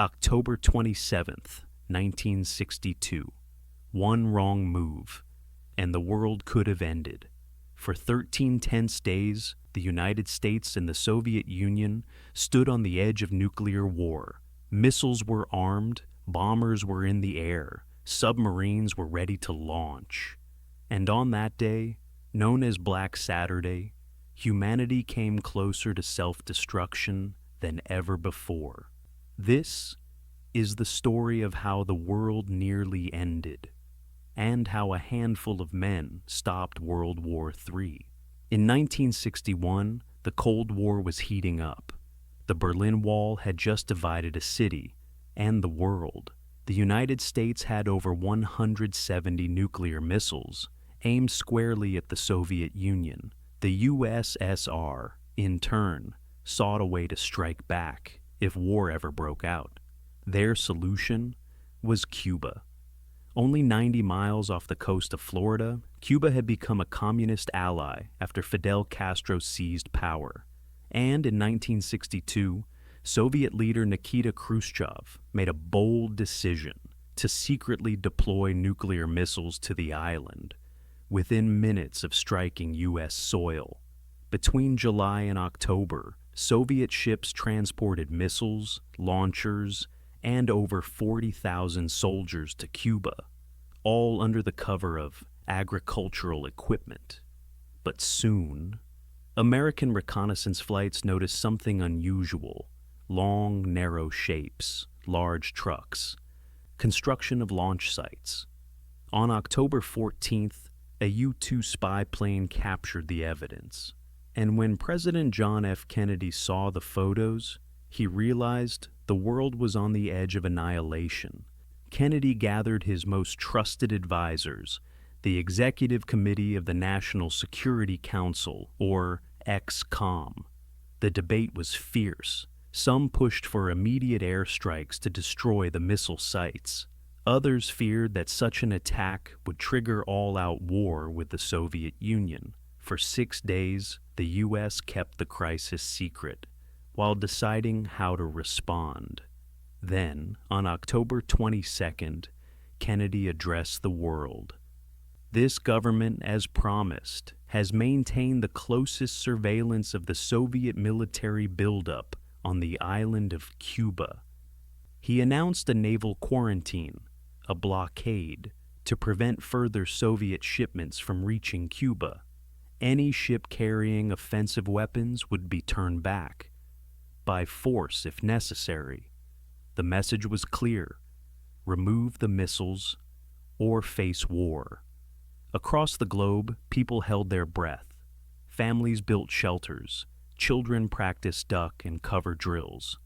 October 27th, 1962. One wrong move, and the world could have ended. For 13 tense days, the United States and the Soviet Union stood on the edge of nuclear war. Missiles were armed, bombers were in the air, submarines were ready to launch. And on that day, known as Black Saturday, humanity came closer to self-destruction than ever before. This is the story of how the world nearly ended, and how a handful of men stopped World War III. In 1961, the Cold War was heating up. The Berlin Wall had just divided a city and the world. The United States had over 170 nuclear missiles aimed squarely at the Soviet Union. The USSR, in turn, sought a way to strike back if war ever broke out. Their solution was Cuba. Only 90 miles off the coast of Florida, Cuba had become a communist ally after Fidel Castro seized power. And in 1962, Soviet leader Nikita Khrushchev made a bold decision to secretly deploy nuclear missiles to the island within minutes of striking U.S. soil. Between July and October, Soviet ships transported missiles, launchers, and over 40,000 soldiers to Cuba, all under the cover of agricultural equipment. But soon, American reconnaissance flights noticed something unusual: long, narrow shapes, large trucks, construction of launch sites. On October 14th, a U-2 spy plane captured the evidence. And when President John F. Kennedy saw the photos, he realized the world was on the edge of annihilation. Kennedy gathered his most trusted advisors, the Executive Committee of the National Security Council, or ex-COM. The debate was fierce. Some pushed for immediate airstrikes to destroy the missile sites. Others feared that such an attack would trigger all-out war with the Soviet Union. For 6 days, the U.S. kept the crisis secret, while deciding how to respond. Then, on October 22nd, Kennedy addressed the world. This government, as promised, has maintained the closest surveillance of the Soviet military buildup on the island of Cuba. He announced a naval quarantine, a blockade, to prevent further Soviet shipments from reaching Cuba. Any ship carrying offensive weapons would be turned back, by force if necessary. The message was clear: remove the missiles or face war. Across the globe, people held their breath. Families built shelters. Children practiced duck and cover drills.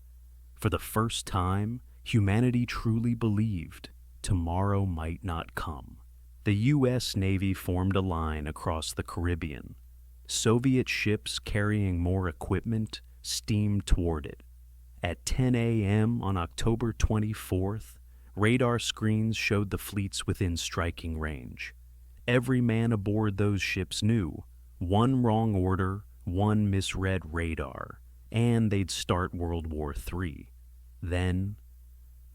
For the first time, humanity truly believed tomorrow might not come. The U.S. Navy formed a line across the Caribbean. Soviet ships carrying more equipment steamed toward it. At 10 a.m. on October 24th, radar screens showed the fleets within striking range. Every man aboard those ships knew one wrong order, one misread radar, and they'd start World War III. Then,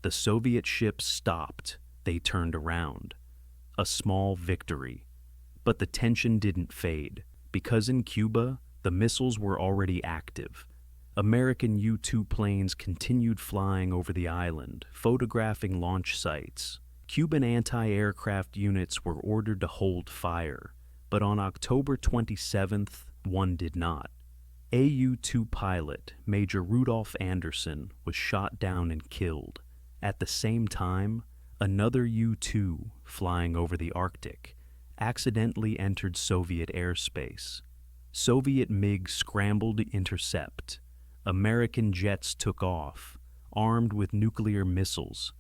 the Soviet ships stopped. They turned around. A small victory. But the tension didn't fade, because in Cuba, the missiles were already active. American U-2 planes continued flying over the island, photographing launch sites. Cuban anti-aircraft units were ordered to hold fire, but on October 27th, one did not. A U-2 pilot, Major Rudolph Anderson, was shot down and killed. At the same time, another U-2, flying over the Arctic, accidentally entered Soviet airspace. Soviet MiGs scrambled to intercept. American jets took off, armed with nuclear missiles.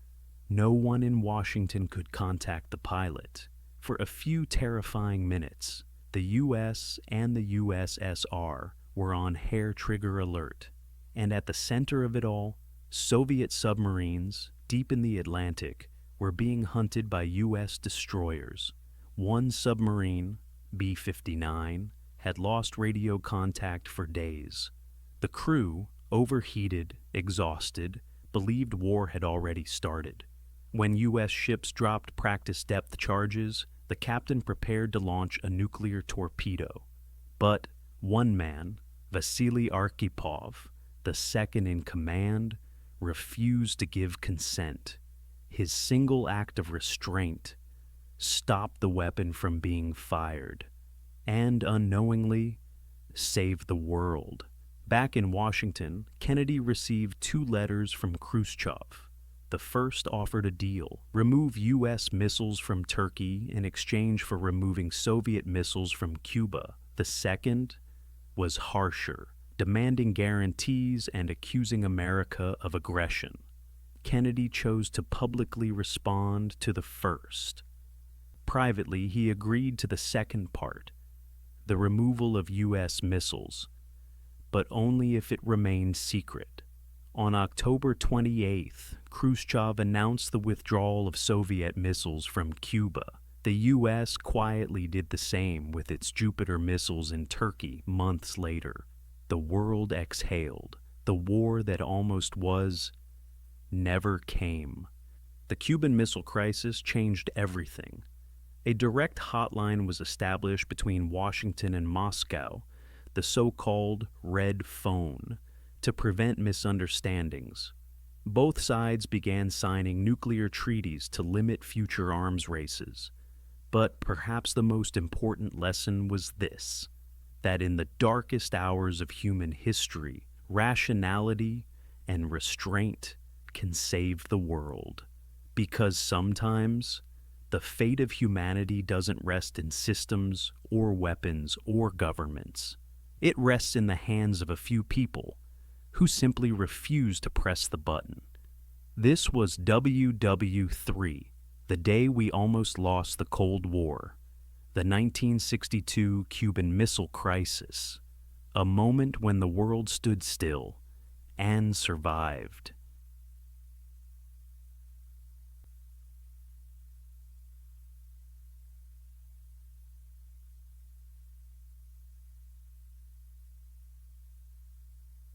No one in Washington could contact the pilot. For a few terrifying minutes, the U.S. and the USSR were on hair-trigger alert. And at the center of it all, Soviet submarines, deep in the Atlantic, were being hunted by U.S. destroyers. One submarine, B-59, had lost radio contact for days. The crew, overheated, exhausted, believed war had already started. When U.S. ships dropped practice depth charges, the captain prepared to launch a nuclear torpedo. But one man, Vasily Arkhipov, the second in command, refused to give consent. His single act of restraint stopped the weapon from being fired and, unknowingly, saved the world. Back in Washington, Kennedy received 2 letters from Khrushchev. The first offered a deal: remove U.S. missiles from Turkey in exchange for removing Soviet missiles from Cuba. The second was harsher, demanding guarantees and accusing America of aggression. Kennedy chose to publicly respond to the first. Privately, he agreed to the second part, the removal of U.S. missiles, but only if it remained secret. On October 28th, Khrushchev announced the withdrawal of Soviet missiles from Cuba. The U.S. quietly did the same with its Jupiter missiles in Turkey months later. The world exhaled. The war that almost was never came. The Cuban Missile Crisis changed everything. A direct hotline was established between Washington and Moscow, the so-called Red Phone, to prevent misunderstandings. Both sides began signing nuclear treaties to limit future arms races. But perhaps the most important lesson was this: that in the darkest hours of human history, rationality and restraint can save the world. Because sometimes the fate of humanity doesn't rest in systems or weapons or governments. It rests in the hands of a few people who simply refuse to press the button. This was WW3, the day we almost lost the Cold War, the 1962 Cuban Missile Crisis, a moment when the world stood still and survived.